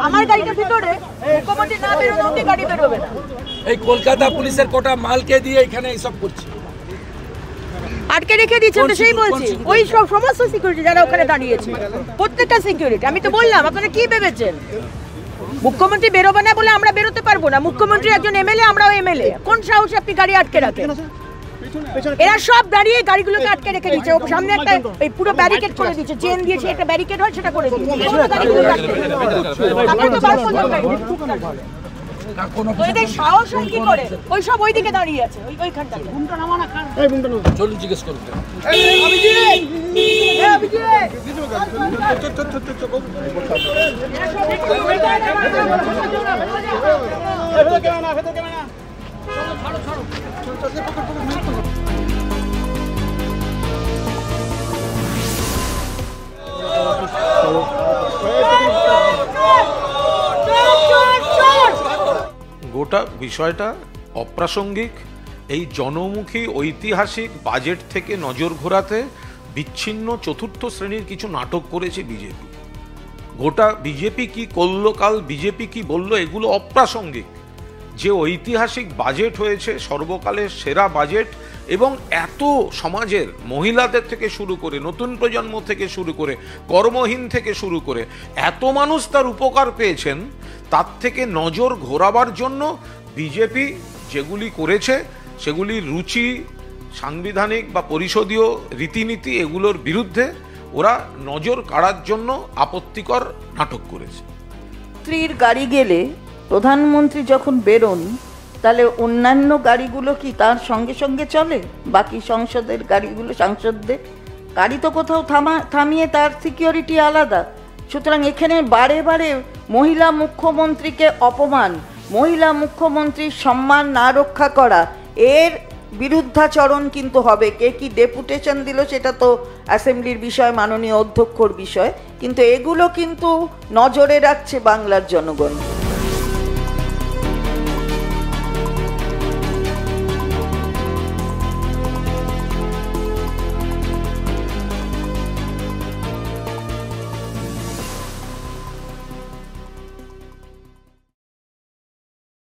আমার গাড়িটা ভিতরে, মুখ্যমন্ত্রী না বেরোনো অব্দি গাড়ি বেরোবে না। এই কলকাতা পুলিশের কোটা মালকে দিয়ে এখানে এইসব করছে, আটকে রেখে দিচ্ছে। তো সেই বলছি, ওই সব সমস্ত সিকিউরিটি যারা ওখানে দাঁড়িয়েছে, প্রত্যেকটা সিকিউরিটি। আমি তো বললাম, আপনারা কি ভেবেছেন মুখ্যমন্ত্রী বেরোবে না বলে আমরা বেরোতে পারবো না? মুখ্যমন্ত্রী একজন এমএলএ, আমরাও এমএলএ। কোন সাহসে আপনি গাড়ি আটকে রাখেন? এরা সব দাঁড়িয়ে গাড়িগুলোকে আটকে রেখে দিচ্ছে। সামনে একটা এই পুরো ব্যারিকেড করে দিচ্ছে, চেন দিয়েছে, একটা ব্যারিকেড হয় সেটা করে দিচ্ছে। এদের সাহস হয় কি করে? ওই সব ওইদিকে দাঁড়িয়ে আছে, ওইখানটাতে। চলুন জিজ্ঞেস করুন। গোটা বিষয়টা অপ্রাসঙ্গিক। এই জনমুখী ঐতিহাসিক বাজেট থেকে নজর ঘোরাতে বিচ্ছিন্ন চতুর্থ শ্রেণীর কিছু নাটক করেছে বিজেপি। গোটা বিজেপি কি করলো, কাল বিজেপি কি বলল, এগুলো অপ্রাসঙ্গিক। যে ঐতিহাসিক বাজেট হয়েছে, সর্বকালের সেরা বাজেট, এবং এত সমাজের মহিলাদের থেকে শুরু করে, নতুন প্রজন্ম থেকে শুরু করে, কর্মহীন থেকে শুরু করে এত মানুষ তার উপকার পেয়েছেন, তার থেকে নজর ঘোরাবার জন্য বিজেপি যেগুলি করেছে সেগুলির রুচি, সাংবিধানিক বা পরিষদীয় রীতিনীতি, এগুলোর বিরুদ্ধে ওরা নজর কাড়ার জন্য আপত্তিকর নাটক করেছে। স্ত্রীর গাড়ি গেলে প্রধানমন্ত্রী যখন বেরোন, তাহলে অন্যান্য গাড়িগুলো কি তার সঙ্গে সঙ্গে চলে? বাকি সংসদের গাড়িগুলো, সাংসদদের গাড়ি তো কোথাও থামিয়ে তার সিকিউরিটি আলাদা। সুতরাং এখানে বারে বারে মহিলা মুখ্যমন্ত্রীকে অপমান, মহিলা মুখ্যমন্ত্রীর সম্মান না রক্ষা করা, এর বিরুদ্ধাচরণ কিন্তু হবে। কে কি ডেপুটেশন দিল সেটা তো অ্যাসেম্বলির বিষয়, মাননীয় অধ্যক্ষর বিষয়, কিন্তু এগুলো কিন্তু নজরে রাখছে বাংলার জনগণ।